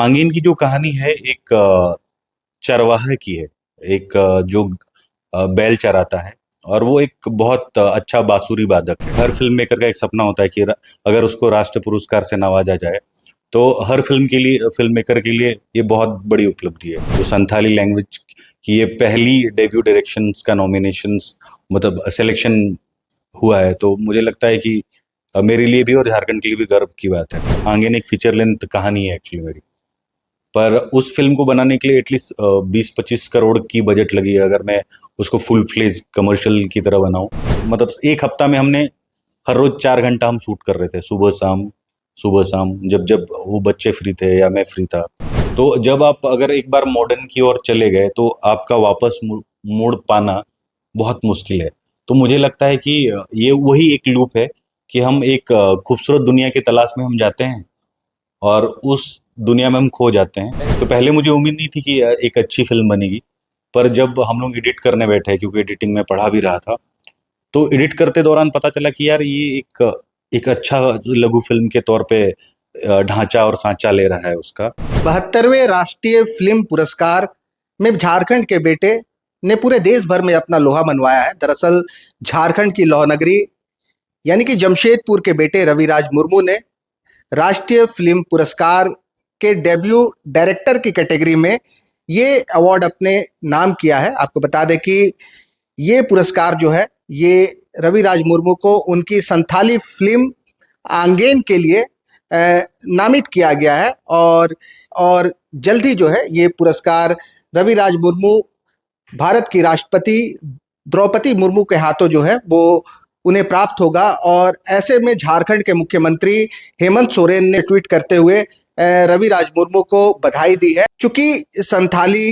आंगीन की जो कहानी है एक चरवाहे की है। एक जो बैल चराता है और वो एक बहुत अच्छा बांसुरी वादक है। हर फिल्म मेकर का एक सपना होता है कि अगर उसको राष्ट्रीय पुरस्कार से नवाजा जाए तो हर फिल्म मेकर के लिए ये बहुत बड़ी उपलब्धि है। जो संथाली लैंग्वेज की ये पहली डेब्यू डायरेक्शंस का नॉमिनेशंस मतलब सिलेक्शन हुआ है, तो मुझे लगता है कि मेरे लिए भी और झारखंड के लिए भी गर्व की बात है। आंगन एक फीचर लेंथ कहानी है एक्चुअली मेरी, पर उस फिल्म को बनाने के लिए एटलीस्ट 20-25 करोड़ की बजट लगी है। अगर मैं उसको फुल फ्लेज कमर्शियल की तरह बनाऊं, मतलब एक हफ्ता में हमने हर रोज 4 घंटा हम शूट कर रहे थे, सुबह शाम, जब जब वो बच्चे फ्री थे या मैं फ्री था। तो जब आप अगर एक बार मॉडर्न की ओर चले गए तो आपका वापस मोड़ पाना बहुत मुश्किल है। तो मुझे लगता है कि ये वही एक लूप है कि हम एक खूबसूरत दुनिया की तलाश में हम जाते हैं और उस दुनिया में हम खो जाते हैं। तो पहले मुझे उम्मीद नहीं थी कि एक अच्छी फिल्म बनेगी, पर जब हम लोग एडिट करने बैठे, क्योंकि एडिटिंग में पढ़ा भी रहा था, तो एडिट करते दौरान पता चला कि यार ये एक अच्छा लघु फिल्म के तौर पे ढांचा और सांचा ले रहा है उसका। 72वें राष्ट्रीय फिल्म पुरस्कार में झारखंड के बेटे ने पूरे देश भर में अपना लोहा मनवाया है। दरअसल झारखंड की लौह नगरी यानी कि जमशेदपुर के बेटे रविराज मुर्मू ने राष्ट्रीय फिल्म पुरस्कार के डेब्यू डायरेक्टर की कैटेगरी में ये अवार्ड अपने नाम किया है। आपको बता दें कि ये पुरस्कार जो है ये रविराज मुर्मू को उनकी संथाली फिल्म आंगेन के लिए नामित किया गया है और जल्द ही जो है ये पुरस्कार रविराज मुर्मू भारत की राष्ट्रपति द्रौपदी मुर्मू के हाथों जो है वो उन्हें प्राप्त होगा। और ऐसे में झारखंड के मुख्यमंत्री हेमंत सोरेन ने ट्वीट करते हुए रविराज मुर्मू को बधाई दी है। चूंकि संथाली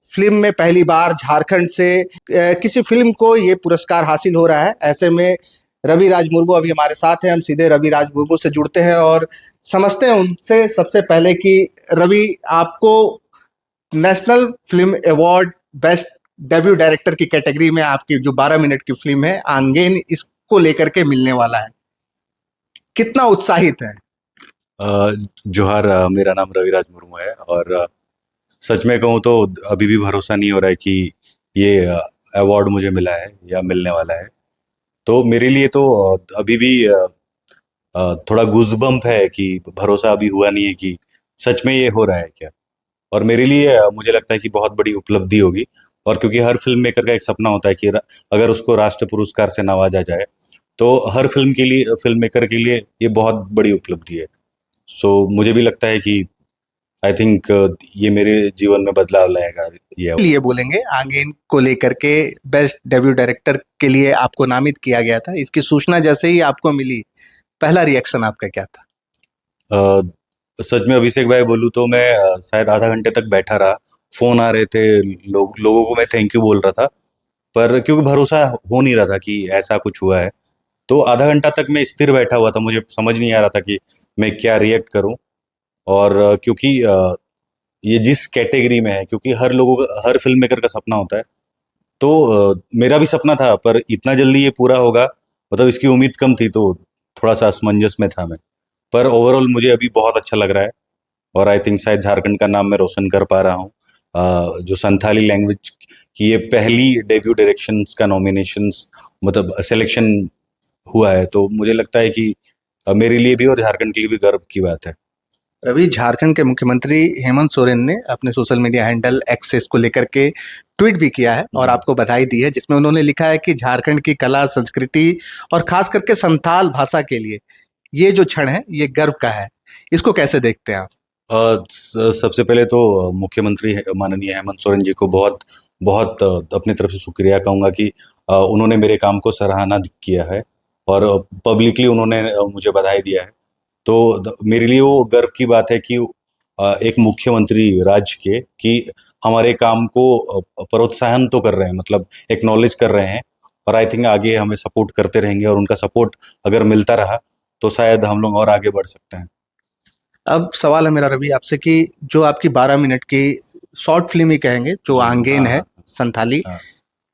फिल्म में पहली बार झारखंड से किसी फिल्म को ये पुरस्कार हासिल हो रहा है, ऐसे में रविराज मुर्मू अभी हमारे साथ हैं। हम सीधे रविराज मुर्मू से जुड़ते हैं और समझते हैं उनसे सबसे पहले कि रवि, आपको national film award best debut director की कैटेगरी में आपकी जो 12 मिनट की फिल्म है आंगेन, इसको लेकर के मिलने वाला है, कितना उत्साहित है? जोहार, मेरा नाम रविराज मुर्मू है और सच में कहूँ तो अभी भी भरोसा नहीं हो रहा है कि ये अवार्ड मुझे मिला है या मिलने वाला है। तो मेरे लिए तो अभी भी थोड़ा गूज़बम्प है कि भरोसा अभी हुआ नहीं है कि सच में ये हो रहा है क्या। और मेरे लिए मुझे लगता है कि बहुत बड़ी उपलब्धि होगी, और क्योंकि हर फिल्म मेकर का एक सपना होता है कि अगर उसको राष्ट्रीय पुरस्कार से नवाजा जाए तो हर फिल्म मेकर के लिए ये बहुत बड़ी उपलब्धि है। सो मुझे भी लगता है कि आई थिंक ये मेरे जीवन में बदलाव लाएगा ये award। लिए बोलेंगे आंगेन को लेकर के बेस्ट डेब्यू डायरेक्टर के लिए आपको नामित किया गया था, इसकी सूचना जैसे ही आपको मिली पहला रिएक्शन आपका क्या था? अ, सच में अभिषेक भाई बोलूँ तो मैं शायद आधा घंटे तक बैठा रहा। फ़ोन आ रहे थे, लोगों को मैं थैंक यू बोल रहा था, पर क्योंकि भरोसा हो नहीं रहा था कि ऐसा कुछ हुआ है, तो आधा घंटा तक मैं स्थिर बैठा हुआ था। मुझे समझ नहीं आ रहा था कि मैं क्या रिएक्ट करूँ। और क्योंकि ये जिस कैटेगरी में है, क्योंकि हर फ़िल्म मेकर का सपना होता है, तो मेरा भी सपना था, पर इतना जल्दी ये पूरा होगा मतलब इसकी उम्मीद कम थी, तो थोड़ा-सा असमंजस में था मैं। पर ओवरऑल मुझे अभी बहुत अच्छा लग रहा है और आई थिंक शायद झारखंड का नाम मैं रोशन कर पा रहा हूँ। जो संथाली लैंग्वेज की ये पहली डेब्यू डायरेक्शंस का नॉमिनेशंस मतलब सिलेक्शन हुआ है, तो मुझे लगता है कि मेरे लिए भी और झारखंड के लिए भी गर्व की बात है। रवि, झारखंड के मुख्यमंत्री हेमंत सोरेन ने अपने सोशल मीडिया हैंडल एक्सेस को लेकर के ट्वीट भी किया है और आपको बधाई दी है, जिसमें उन्होंने लिखा है कि झारखंड की कला, संस्कृति और खास करके संथाल भाषा के लिए ये जो क्षण है ये गर्व का है। इसको कैसे देखते हैं आप? सबसे पहले तो मुख्यमंत्री माननीय हेमंत सोरेन जी को बहुत बहुत अपनी तरफ से शुक्रिया कहूँगा कि उन्होंने मेरे काम को सराहना किया है और पब्लिकली उन्होंने मुझे बधाई दिया है। तो मेरे लिए वो गर्व की बात है कि एक मुख्यमंत्री राज्य के कि हमारे काम को प्रोत्साहन तो कर रहे हैं, मतलब एक्नॉलेज कर रहे हैं, और आई थिंक आगे हमें सपोर्ट करते रहेंगे, और उनका सपोर्ट अगर मिलता रहा तो शायद हम लोग और आगे बढ़ सकते हैं। अब सवाल है मेरा रवि आपसे कि जो आपकी 12 मिनट की शॉर्ट फिल्म ही कहेंगे जो आंगेन है संथाली, हाँ।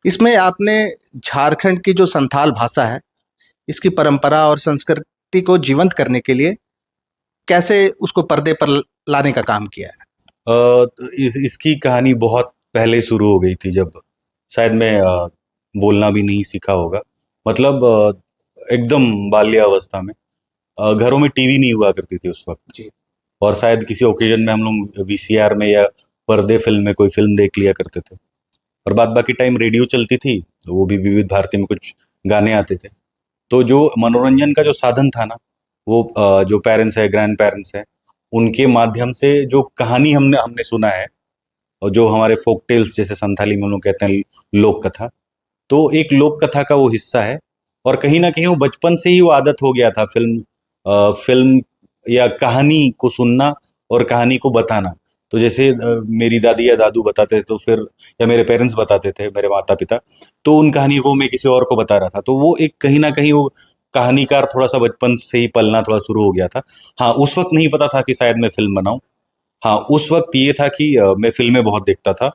इसमें आपने झारखंड की जो संथाल भाषा है इसकी परंपरा और संस्कृति को जीवंत करने के लिए कैसे उसको पर्दे पर लाने का काम किया है? इसकी कहानी बहुत पहले शुरू हो गई थी, जब शायद मैं बोलना भी नहीं सीखा होगा। मतलब एकदम बाल्यावस्था में घरों में टीवी नहीं हुआ करती थी उस वक्त। जी। और शायद किसी ओकेजन में हम लोग वीसीआर में या पर्दे फिल्म में कोई फिल्म देख लिया करते थे। और बाद बाकी टाइम रेडियो चलती थी, वो भी विविध भारती में कुछ गाने आते थे। तो जो मनोरंजन का जो साधन था ना, वो जो पेरेंट्स है, ग्रैंड पेरेंट्स है, उनके माध्यम से जो कहानी हमने हमने सुना है, और जो हमारे फोक टेल्स जैसे संथाली में हम लोग कहते हैं लोक कथा, तो एक लोक कथा का वो हिस्सा है। और कहीं ना कहीं वो बचपन से ही वो आदत हो गया था, फिल्म या कहानी को सुनना और कहानी को बताना। तो जैसे मेरी दादी या दादू बताते थे, तो फिर या मेरे पेरेंट्स बताते थे, मेरे माता पिता, तो उन कहानी को मैं किसी और को बता रहा था। तो वो एक कहीं ना कहीं वो कहानीकार थोड़ा सा बचपन से ही पलना थोड़ा शुरू हो गया था। हाँ, उस वक्त नहीं पता था कि शायद मैं फिल्म बनाऊं। हाँ, उस वक्त ये था कि मैं फिल्में बहुत देखता था,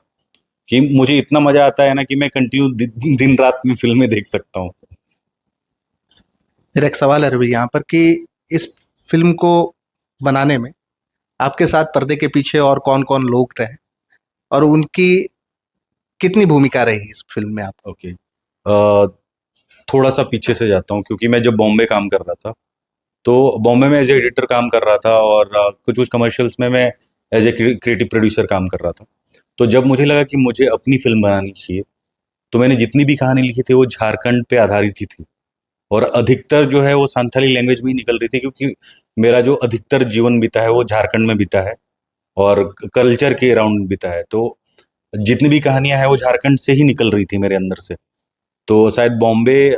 कि मुझे इतना मजा आता है ना कि मैं कंटिन्यू दिन रात में फिल्में देख सकता हूँ। मेरा एक सवाल है रवि यहाँ पर कि इस फिल्म को बनाने में आपके साथ पर्दे के पीछे और कौन-कौन लोग रहे और उनकी कितनी भूमिका रही इस फिल्म में आप? ओके। थोड़ा सा पीछे से जाता हूँ, क्योंकि मैं जब बॉम्बे काम कर रहा था, तो बॉम्बे में एज ए एडिटर काम कर रहा था, और कुछ कुछ कमर्शियल्स में मैं एज ए क्रिएटिव प्रोड्यूसर काम कर रहा था। तो जब मुझे लगा कि मुझे अपनी फिल्म बनानी चाहिए, तो मैंने जितनी भी कहानी लिखी थी वो झारखंड पे आधारित ही थी। और अधिकतर जो है वो संथाली लैंग्वेज में ही निकल रही थी, क्योंकि मेरा जो अधिकतर जीवन बीता है वो झारखंड में बीता है, और कल्चर के अराउंड बीता है। तो जितनी भी कहानियां हैं वो झारखंड से ही निकल रही थी मेरे अंदर से। तो शायद बॉम्बे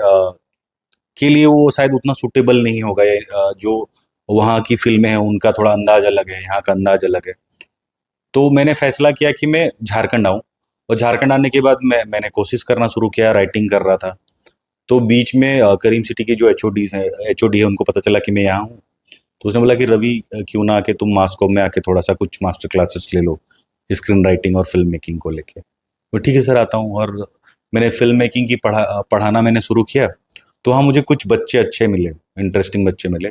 के लिए वो शायद उतना सूटेबल नहीं होगा, जो वहाँ की फिल्में हैं उनका थोड़ा अंदाज अलग है, यहाँ का अंदाज अलग है। तो मैंने फैसला किया कि मैं झारखंड आऊँ। और झारखंड आने के बाद मैंने कोशिश करना शुरू किया, राइटिंग कर रहा था। तो बीच में करीम सिटी के जो एचओडीज हैं, एचओडी है, उनको पता चला कि मैं यहाँ हूँ। तो उसने बोला कि रवि, क्यों ना आके तुम मास्को में आके थोड़ा सा कुछ मास्टर क्लासेस ले लो स्क्रीन राइटिंग और फिल्म मेकिंग को लेके। तो ठीक है सर, आता हूँ। और मैंने फिल्म मेकिंग की पढ़ाना मैंने शुरू किया। तो हाँ, मुझे कुछ बच्चे अच्छे मिले, इंटरेस्टिंग बच्चे मिले।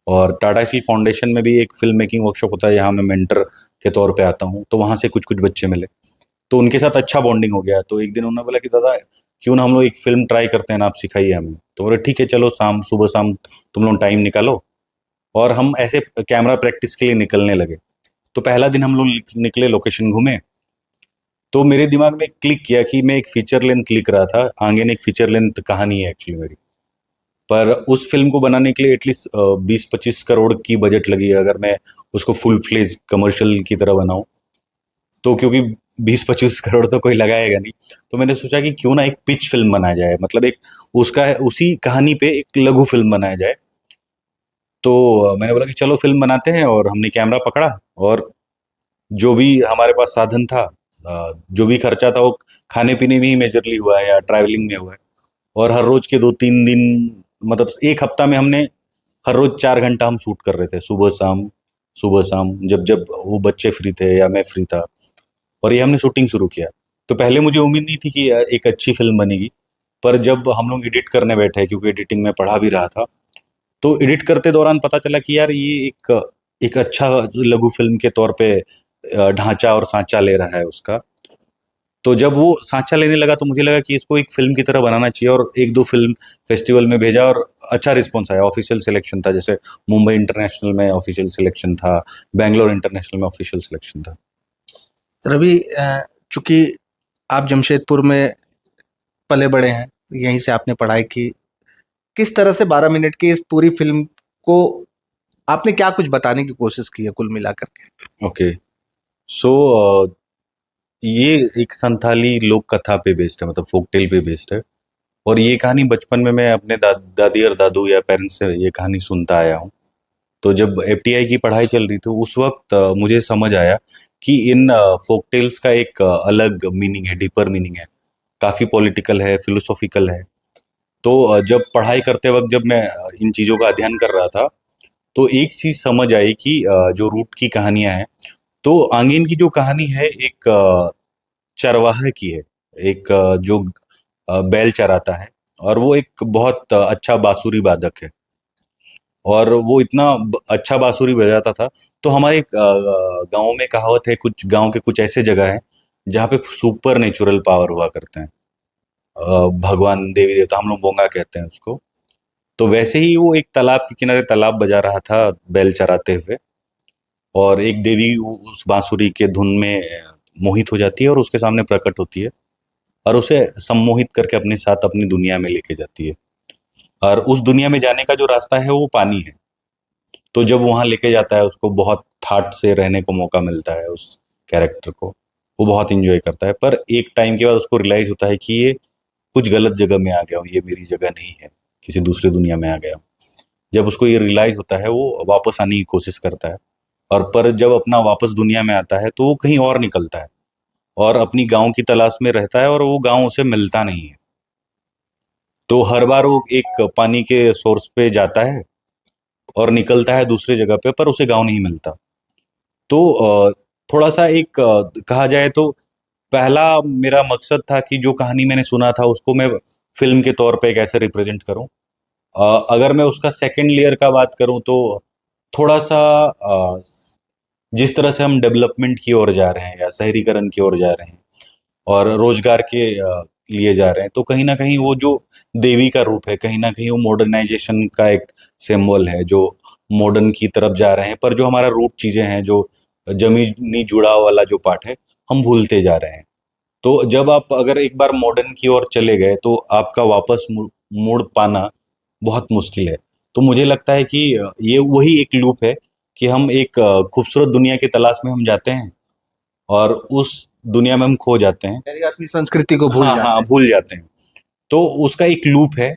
और टाटा स्टील फाउंडेशन में भी एक फिल्म मेकिंग वर्कशॉप होता है, यहाँ मैं मेंटर के तौर पे आता हूँ, तो वहाँ से कुछ कुछ बच्चे मिले। तो उनके साथ अच्छा बॉन्डिंग हो गया। तो एक दिन उन्होंने बोला कि दादा, क्यों ना हम लोग एक फिल्म ट्राई करते हैं ना, आप सिखाइए हमें। तो बोले ठीक है, चलो शाम, सुबह शाम तुम लोग टाइम निकालो। और हम ऐसे कैमरा प्रैक्टिस के लिए निकलने लगे। तो पहला दिन हम लोग निकले, लोकेशन घूमे। तो मेरे दिमाग में क्लिक किया कि मैं एक फीचर लेंथ लिख रहा था, आगे ने एक फीचर लेंथ कहानी है एक्चुअली मेरी। पर उस फिल्म को बनाने के लिए एटलीस्ट 20-25 करोड़ की बजट लगी, अगर मैं उसको फुल फ्लेज कमर्शियल की तरह बनाऊं। तो क्योंकि 20-25 करोड़ तो कोई लगाएगा नहीं, तो मैंने सोचा कि क्यों ना एक पिच फिल्म बनाया जाए, मतलब एक उसका उसी कहानी पे एक लघु फिल्म बनाया जाए। तो मैंने बोला कि चलो फिल्म बनाते हैं। और हमने कैमरा पकड़ा, और जो भी हमारे पास साधन था, जो भी खर्चा था, वो खाने पीने में ही मेजरली हुआ है या ट्रैवलिंग में हुआ है। और हर रोज के 2-3 दिन, मतलब एक हफ्ता में हमने हर रोज 4 घंटा हम शूट कर रहे थे, सुबह शाम, सुबह शाम, जब जब वो बच्चे फ्री थे या मैं फ्री था। और ये हमने शूटिंग शुरू किया। तो पहले मुझे उम्मीद नहीं थी कि एक अच्छी फिल्म बनेगी। पर जब हम लोग एडिट करने बैठे, क्योंकि एडिटिंग में पढ़ा भी रहा था, तो एडिट करते दौरान पता चला कि यार ये एक एक अच्छा लघु फिल्म के तौर पे ढांचा और सांचा ले रहा है उसका। तो जब वो सांचा लेने लगा, तो मुझे लगा कि इसको एक फिल्म की तरह बनाना चाहिए। और एक दो फिल्म फेस्टिवल में भेजा, और अच्छा रिस्पॉन्स आया। ऑफिशियल सिलेक्शन था, जैसे मुंबई इंटरनेशनल में ऑफिशियल सिलेक्शन था, बैंगलोर इंटरनेशनल में ऑफिशियल सिलेक्शन था। रवि, चूंकि आप जमशेदपुर में पले बड़े हैं, यहीं से आपने पढ़ाई की, किस तरह से 12 मिनट की इस पूरी फिल्म को आपने क्या कुछ बताने की कोशिश की है कुल मिलाकर के? ओके। सो ये एक संथाली लोक कथा पे बेस्ड है, मतलब फोक टेल पे बेस्ड है। और ये कहानी बचपन में मैं अपने दादी और दादू या पेरेंट्स से ये कहानी सुनता आया हूँ। तो जब एफटीआई की पढ़ाई चल रही थी, उस वक्त मुझे समझ आया कि इन फोक टेल्स का एक अलग मीनिंग है, डीपर मीनिंग है, काफ़ी पॉलिटिकल है, फिलोसॉफिकल है। तो जब पढ़ाई करते वक्त जब मैं इन चीज़ों का अध्ययन कर रहा था, तो एक चीज़ समझ आई कि जो रूट की कहानियां हैं, तो आंगीन की जो कहानी है एक चरवाहे की है। एक जो बैल चराता है, और वो एक बहुत अच्छा बांसुरी वादक है। और वो इतना अच्छा बांसुरी बजाता था। तो हमारे गांव में कहावत है, कुछ गांव के कुछ ऐसे जगह हैं जहाँ पे सुपर नेचुरल पावर हुआ करते हैं। भगवान देवी देवता, हम लोग बोंगा कहते हैं उसको। तो वैसे ही वो एक तालाब के किनारे तालाब बजा रहा था बैल चराते हुए, और एक देवी उस बांसुरी के धुन में मोहित हो जाती है और उसके सामने प्रकट होती है, और उसे सम्मोहित करके अपने साथ अपनी दुनिया में लेके जाती है। और उस दुनिया में जाने का जो रास्ता है वो पानी है। तो जब वहां लेके जाता है, उसको बहुत ठाट से रहने को मौका मिलता है उस कैरेक्टर को। वो बहुत इंजॉय करता है, पर एक टाइम के बाद उसको रियलाइज होता है कि ये कुछ गलत जगह में आ गया हूँ, ये मेरी जगह नहीं है, किसी दूसरी दुनिया में आ गया हूँ। जब उसको ये रियलाइज होता है, वो वापस आने की कोशिश करता है। और पर जब अपना वापस दुनिया में आता है तो वो कहीं और निकलता है और अपनी गांव की तलाश में रहता है, और वो गांव उसे मिलता नहीं है। तो हर बार वो एक पानी के सोर्स पे जाता है और निकलता है दूसरी जगह पे, पर उसे गांव नहीं मिलता। तो थोड़ा सा एक कहा जाए तो पहला मेरा मकसद था कि जो कहानी मैंने सुना था उसको मैं फिल्म के तौर पे कैसे रिप्रेजेंट करूं। अगर मैं उसका सेकंड लेयर का बात करूं तो थोड़ा सा जिस तरह से हम डेवलपमेंट की ओर जा रहे हैं या शहरीकरण की ओर जा रहे हैं और रोजगार के लिए जा रहे हैं, तो कहीं ना कहीं वो जो देवी का रूप है, कहीं ना कहीं वो मॉडर्नाइजेशन का एक सिंबल है, जो मॉडर्न की तरफ जा रहे हैं, पर जो हमारा रूट चीजें हैं, जो जमीनी जुड़ाव वाला जो पार्ट है, हम भूलते जा रहे हैं। तो जब आप अगर एक बार मॉडर्न की ओर चले गए तो आपका वापस मुड़ पाना बहुत मुश्किल है। तो मुझे लगता है कि ये वही एक लूप है कि हम एक खूबसूरत दुनिया की तलाश में हम जाते हैं और उस दुनिया में हम खो जाते हैं। यानी अपनी संस्कृति को भूल हाँ हाँ, जाते हैं। भूल जाते हैं। तो उसका एक लूप है।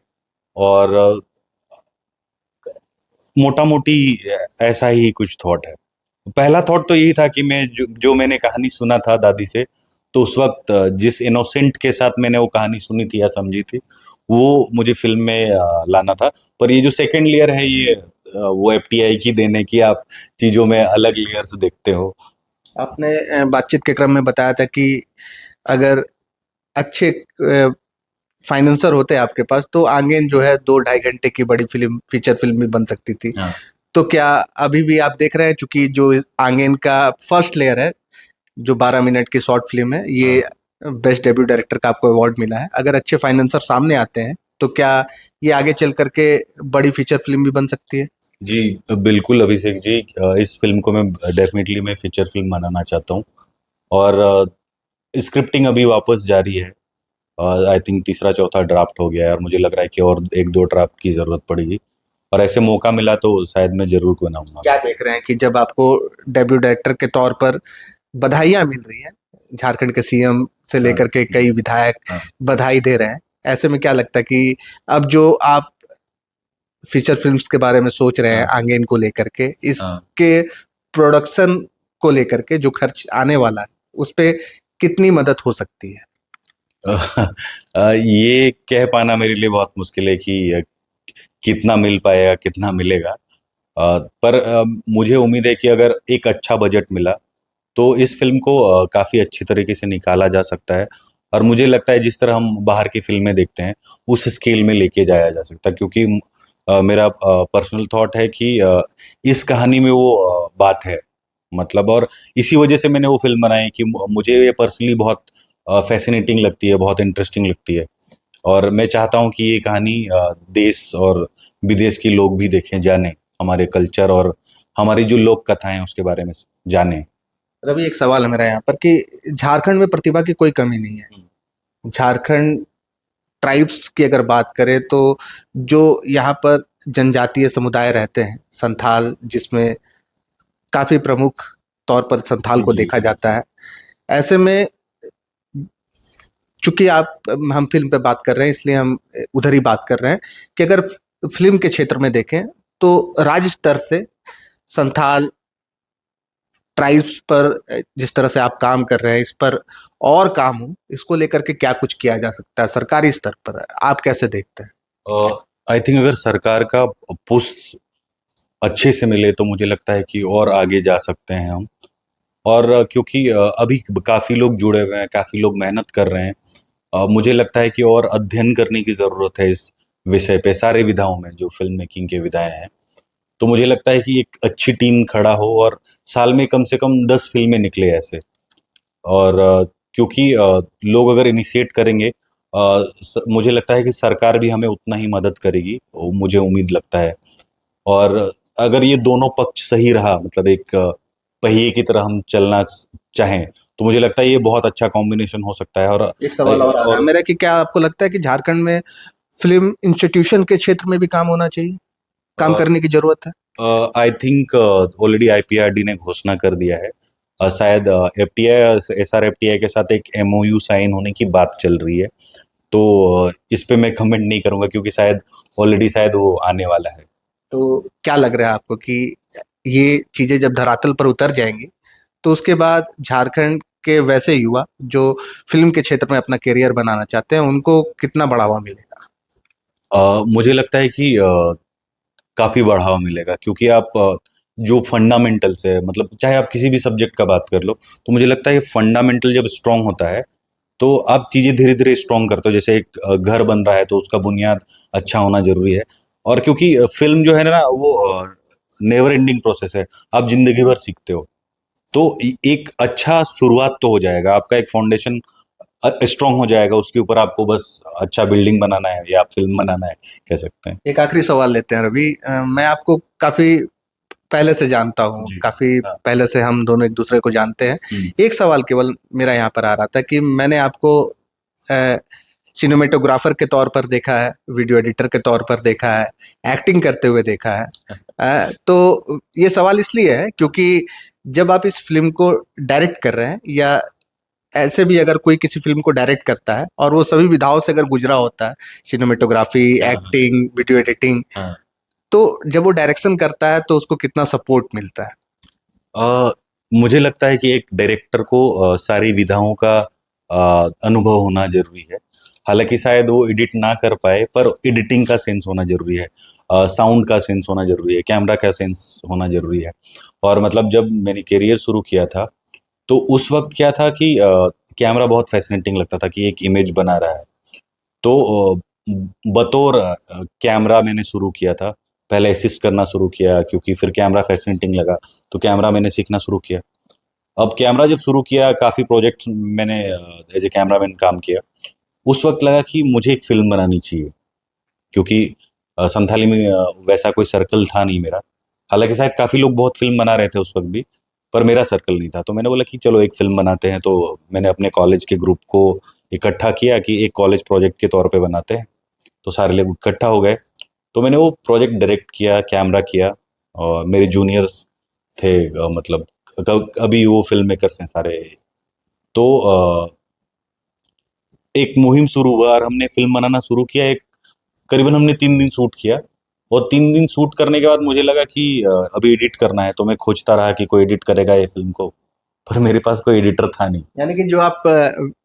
और मोटा मोटी ऐसा ही कुछ थॉट है। पहला थॉट तो यही था कि मैं जो मैंने कहानी सुना था दादी से, तो उस वक्त जिस इनोसेंट के साथ मैंने वो कहानी सुनी थी या समझी थी, वो मुझे फिल्म में लाना था। पर ये जो सेकंड लेयर है, ये वो एफटीआई की देने की आप चीजों में अलग लेयर्स देखते हो। आपने बातचीत के क्रम में बताया था कि अगर अच्छे फाइनेंसर होते आपके पास तो आंगन जो है 2 ढाई घंटे की बड़ी फिल्म, फीचर फिल्म भी बन सकती थी। हाँ तो क्या अभी भी आप देख रहे हैं, चूंकि जो आंगन का फर्स्ट लेयर है, जो 12 मिनट की शॉर्ट फिल्म है, ये हाँ। बेस्ट डेब्यू डायरेक्टर का आपको अवार्ड मिला है। अगर अच्छे फाइनेंसर सामने आते हैं तो क्या ये आगे चल करके बड़ी फीचर फिल्म भी बन सकती है? जी बिल्कुल अभिषेक जी, इस फिल्म को मैं डेफिनेटली मैं फीचर फिल्म बनाना चाहता हूँ। और स्क्रिप्टिंग अभी वापस जारी है। आई थिंक तीसरा चौथा ड्राफ्ट हो गया है और मुझे लग रहा है कि और एक दो ड्राफ्ट की जरूरत पड़ेगी, और ऐसे मौका मिला तो शायद मैं जरूर बनाऊंगा। क्या देख रहे हैं कि जब आपको डेब्यू डायरेक्टर के तौर पर बधाइयां मिल रही हैं, झारखंड के सीएम से हाँ लेकर के कई विधायक हाँ बधाई दे रहे हैं, ऐसे में क्या लगता है कि अब जो आप फीचर फिल्म्स के बारे में सोच रहे हैं हाँ आगे इनको लेकर के, हाँ। इसके प्रोडक्शन को लेकर के जो खर्च आने वाला है उस पे कितनी मदद हो सकती है? ये कह पाना मेरे लिए बहुत मुश्किल है कि कितना मिल पाएगा, कितना मिलेगा। पर मुझे उम्मीद है कि अगर एक अच्छा बजट मिला तो इस फिल्म को काफी अच्छी तरीके से निकाला जा सकता है। और मुझे लगता है जिस तरह हम बाहर की फिल्में देखते हैं उस स्केल में लेके जाया जा सकता है, क्योंकि मेरा पर्सनल थॉट है कि इस कहानी में वो बात है, मतलब। और इसी वजह से मैंने वो फिल्म बनाई कि मुझे ये पर्सनली बहुत फैसिनेटिंग लगती है, बहुत इंटरेस्टिंग लगती है। और मैं चाहता हूँ कि ये कहानी देश और विदेश के लोग भी देखें, जानें हमारे कल्चर और हमारी जो लोक कथाएं हैं उसके बारे में जानें। रवि, एक सवाल है मेरा यहाँ पर कि झारखंड में प्रतिभा की कोई कमी नहीं है। झारखंड ट्राइब्स की अगर बात करें तो जो यहाँ पर जनजातीय समुदाय रहते हैं, संथाल, जिसमें काफी प्रमुख तौर पर संथाल को जी देखा जाता है, ऐसे में चूंकि आप हम फिल्म पे बात कर रहे हैं इसलिए हम उधर ही बात कर रहे हैं कि अगर फिल्म के क्षेत्र में देखें तो राज्य स्तर से संथाल ट्राइब्स पर जिस तरह से आप काम कर रहे हैं, इस पर और काम हो, इसको लेकर के क्या कुछ किया जा सकता है सरकारी स्तर पर? आप कैसे देखते हैं? आई थिंक अगर सरकार का पुश अच्छे से मिले तो मुझे लगता है कि और आगे जा सकते हैं हम। और क्योंकि अभी काफी लोग जुड़े हुए हैं, काफी लोग मेहनत कर रहे हैं। मुझे लगता है कि और अध्ययन करने की जरूरत है इस विषय पे, सारे विधाओं में जो फिल्म मेकिंग के विधाएं हैं। तो मुझे लगता है कि एक अच्छी टीम खड़ा हो और साल में कम से कम 10 फ़िल्में निकले ऐसे। और क्योंकि लोग अगर इनिशिएट करेंगे, मुझे लगता है कि सरकार भी हमें उतना ही मदद करेगी, मुझे उम्मीद लगता है। और अगर ये दोनों पक्ष सही रहा, मतलब एक पहिए की तरह हम चलना चाहें, तो मुझे लगता है ये बहुत अच्छा कॉम्बिनेशन हो सकता है। एक सवाल और आ रहा है मेरा कि क्या आपको लगता है कि झारखंड में फिल्म इंस्टीट्यूशन के क्षेत्र में भी काम होना चाहिए, काम करने की जरूरत है? आई थिंक ऑलरेडी आईपीआरडी ने घोषणा कर दिया है। शायद एफटीआई एसआरएफटीआई के साथ एक एमओयू साइन होने की बात चल रही है। तो इस पे मैं कमेंट नहीं करूंगा क्योंकि शायद वो आने वाला है। तो क्या लग रहा है आपको कि ये चीजें जब धरातल पर उतर जाएंगी तो उसके बाद झारखंड के वैसे युवा जो फिल्म के क्षेत्र में अपना करियर बनाना चाहते हैं उनको कितना बढ़ावा मिलेगा? मुझे लगता है कि काफ़ी बढ़ावा मिलेगा क्योंकि आप जो फंडामेंटल्स है, मतलब चाहे आप किसी भी सब्जेक्ट का बात कर लो, तो मुझे लगता है कि फंडामेंटल जब स्ट्रांग होता है तो आप चीज़ें धीरे धीरे स्ट्रांग करते हो। जैसे एक घर बन रहा है तो उसका बुनियाद अच्छा होना जरूरी है। और क्योंकि फिल्म जो है ना वो नेवर एंडिंग प्रोसेस है, आप जिंदगी भर सीखते हो। तो एक अच्छा शुरुआत तो हो जाएगा, आपका एक फाउंडेशन स्ट्रांग हो जाएगा, उसके ऊपर आपको बस अच्छा बिल्डिंग बनाना है या फिल्म बनाना है, कह सकते हैं। एक आखिरी सवाल लेते हैं रवि। मैं आपको काफी पहले से जानता हूँ, जी। काफी हाँ। पहले से हम दोनों एक दूसरे को जानते हैं। एक सवाल केवल मेरा यहाँ पर आ रहा था कि मैंने आपको सिनेमेटोग्राफर के तौर पर देखा है, वीडियो एडिटर के तौर पर देखा है, एक्टिंग करते हुए देखा है। तो ये सवाल इसलिए है क्योंकि जब आप इस फिल्म को डायरेक्ट कर रहे हैं या ऐसे भी अगर कोई किसी फिल्म को डायरेक्ट करता है और वो सभी विधाओं से अगर गुजरा होता है, सिनेमेटोग्राफी, हाँ, हाँ। एक्टिंग, वीडियो एडिटिंग, हाँ। तो जब वो डायरेक्शन करता है तो उसको कितना सपोर्ट मिलता है? मुझे लगता है कि एक डायरेक्टर को सारी विधाओं का अनुभव होना ज़रूरी है। हालाँकि शायद वो एडिट ना कर पाए, पर एडिटिंग का सेंस होना ज़रूरी है। साउंड का सेंस होना ज़रूरी है, कैमरा का सेंस होना ज़रूरी है। और मतलब जब मैंने करियर शुरू किया था, तो उस वक़्त क्या था कि कैमरा बहुत फ़ैसिनेटिंग लगता था कि एक इमेज बना रहा है। तो बतौर कैमरा मैंने शुरू किया था। पहले असिस्ट करना शुरू किया क्योंकि फिर कैमरा फ़ैसिनेटिंग लगा, तो कैमरा मैंने सीखना शुरू किया। अब कैमरा जब शुरू किया, काफ़ी प्रोजेक्ट्स मैंने एज़ ए कैमरामैन काम किया। उस वक़्त लगा कि मुझे एक फ़िल्म बनानी चाहिए क्योंकि संथाली में वैसा कोई सर्कल था नहीं मेरा। हालाँकि शायद काफ़ी लोग बहुत फ़िल्म बना रहे थे उस वक़्त भी, पर मेरा सर्कल नहीं था। तो मैंने बोला कि चलो एक फ़िल्म बनाते हैं, तो मैंने अपने कॉलेज के ग्रुप को इकट्ठा किया कि एक कॉलेज प्रोजेक्ट के तौर पे बनाते हैं। तो सारे लोग इकट्ठा हो गए। तो मैंने वो प्रोजेक्ट डायरेक्ट किया, कैमरा किया और मेरे जूनियर्स थे, मतलब अभी वो फिल्म मेकर्स हैं सारे। तो एक मुहिम शुरू हुआ और हमने फिल्म बनाना शुरू किया। एक करीबन हमने 3 दिन शूट किया और 3 दिन शूट करने के बाद मुझे लगा कि अभी एडिट करना है, तो मैं खोजता रहा कि कोई एडिट करेगा ये फिल्म को, पर मेरे पास कोई एडिटर था नहीं। यानी कि जो आप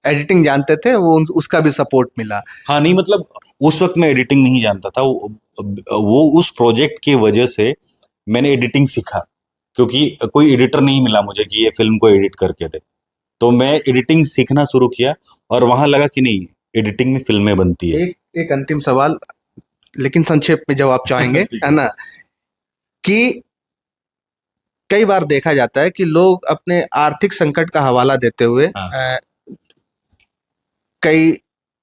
एडिटिंग जानते थे वो उसका भी सपोर्ट मिला? हाँ, नहीं मतलब उस वक़्त मैं एडिटिंग नहीं जानता था। वो उस प्रोजेक्ट की वजह से मैंने एडिटिंग सीखा, क्योंकि कोई एडिटर नहीं मिला मुझे कि ये फ़िल्म को एडिट करके दे। तो मैं एडिटिंग सीखना शुरू किया और वहाँ लगा कि नहीं, एडिटिंग में फ़िल्में बनती है। एक एक अंतिम सवाल, लेकिन संक्षेप में जवाब चाहेंगे, ठीक है है। ना? कि कई बार देखा जाता है कि लोग अपने आर्थिक संकट का हवाला देते हुए हाँ। कई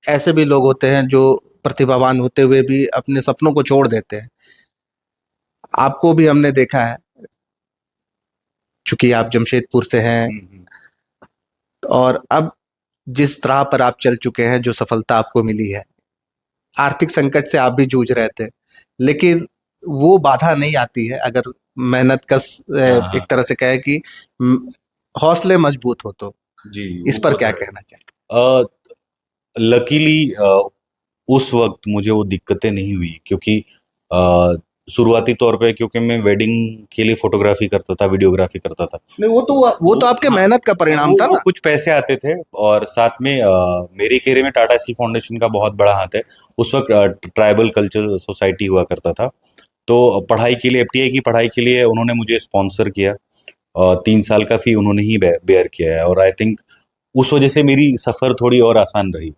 ऐसे भी लोग होते हैं जो प्रतिभावान होते हुए भी अपने सपनों को छोड़ देते हैं। आपको भी हमने देखा है, चूंकि आप जमशेदपुर से हैं हुँ, हुँ। और अब जिस राह पर आप चल चुके हैं, जो सफलता आपको मिली है, आर्थिक संकट से आप भी जूझ रहे थे, लेकिन वो बाधा नहीं आती है अगर मेहनत का हाँ, हाँ। एक तरह से कहे कि हौसले मजबूत हो तो। जी, इस वो पर तो क्या है। कहना चाहिए? लकीली उस वक़्त मुझे वो दिक्कतें नहीं हुई क्योंकि अ, शुरुआती तौर पे क्योंकि मैं वेडिंग के लिए फ़ोटोग्राफ़ी करता था, वीडियोग्राफ़ी करता था। नहीं, वो तो आपके हाँ, मेहनत का परिणाम था वो ना। कुछ पैसे आते थे और साथ में मेरे करियर में टाटा स्टील फाउंडेशन का बहुत बड़ा हाथ है। उस वक़्त ट्राइबल कल्चर सोसाइटी हुआ करता था। तो पढ़ाई के लिए, एफटीआई की पढ़ाई के लिए उन्होंने मुझे स्पॉन्सर किया और 3 साल का फ़ी उन्होंने ही बेयर किया है और आई थिंक उस वज़ह से मेरी सफ़र थोड़ी और आसान रही।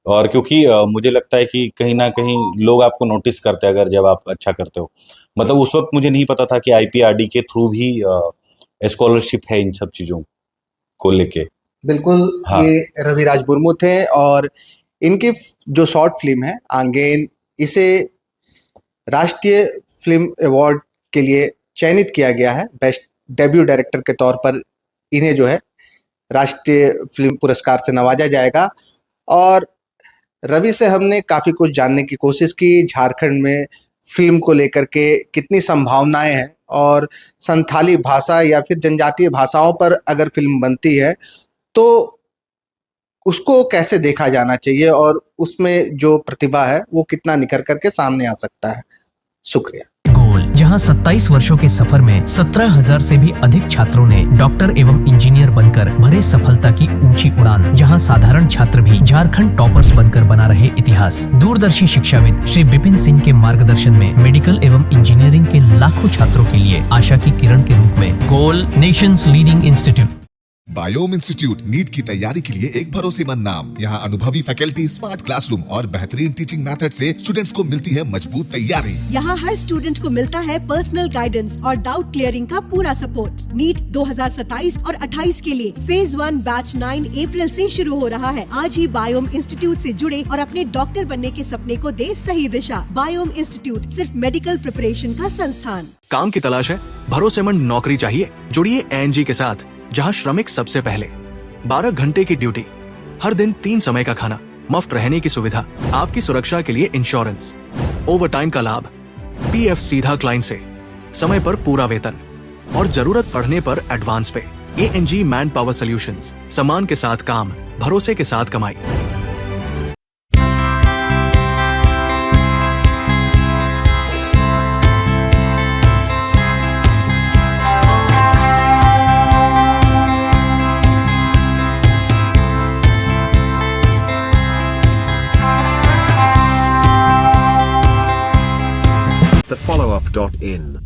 और क्योंकि मुझे लगता है कि कहीं ना कहीं लोग आपको नोटिस करते हैं अगर जब आप अच्छा करते हो। मतलब उस वक्त मुझे नहीं पता था कि आईपीआरडी के थ्रू भी स्कॉलरशिप है इन सब चीजों को लेके। बिल्कुल। हाँ। ये रविराज मुर्मू थे और इनकी जो शॉर्ट फिल्म है आंगेन, इसे राष्ट्रीय फिल्म अवार्ड के लिए चयनित किया गया है। बेस्ट डेब्यू डायरेक्टर के तौर पर इन्हें जो है राष्ट्रीय फिल्म पुरस्कार से नवाजा जाएगा। और रवि से हमने काफ़ी कुछ जानने की कोशिश की, झारखंड में फिल्म को लेकर के कितनी संभावनाएं हैं, और संथाली भाषा या फिर जनजातीय भाषाओं पर अगर फिल्म बनती है तो उसको कैसे देखा जाना चाहिए और उसमें जो प्रतिभा है वो कितना निखर करके सामने आ सकता है। शुक्रिया। गोल, जहां 27 वर्षों के सफर में 17,000 से भी अधिक छात्रों ने डॉक्टर एवं इंजीनियर बनकर भरे सफलता की ऊंची उड़ान, जहां साधारण छात्र भी झारखंड टॉपर्स बनकर बना रहे इतिहास। दूरदर्शी शिक्षाविद श्री विपिन सिंह के मार्गदर्शन में मेडिकल एवं इंजीनियरिंग के लाखों छात्रों के लिए आशा की किरण के रूप में goal, nations leading institute. Biome institute NEET की तैयारी के लिए एक भरोसेमंद नाम। यहाँ अनुभवी फैकल्टी, स्मार्ट क्लासरूम और बेहतरीन टीचिंग मेथड से स्टूडेंट्स को मिलती है मजबूत तैयारी। यहाँ हर स्टूडेंट को मिलता है पर्सनल गाइडेंस और डाउट क्लियरिंग का पूरा सपोर्ट। नीट 2027 और 28 के लिए फेज 1 बैच 9 अप्रैल से शुरू हो रहा है। आज ही बायोम इंस्टीट्यूट से जुड़े और अपने डॉक्टर बनने के सपने को दे सही दिशा। बायोम इंस्टीट्यूट सिर्फ मेडिकल प्रिपरेशन का संस्थान। काम की तलाश है, भरोसेमंद नौकरी चाहिए, जुड़िए एएनजी के साथ, जहां श्रमिक सबसे पहले। 12 घंटे की ड्यूटी, हर दिन 3 समय का खाना, मुफ्त रहने की सुविधा, आपकी सुरक्षा के लिए इंश्योरेंस, ओवरटाइम का लाभ, पीएफ सीधा क्लाइंट से, समय पर पूरा वेतन और जरूरत पड़ने पर एडवांस पे। एएनजी मैन पावर सॉल्यूशंस, सम्मान के साथ काम, भरोसे के साथ कमाई। thefollowup.in.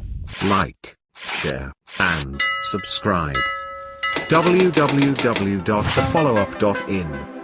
Like, share, and subscribe. www.thefollowup.in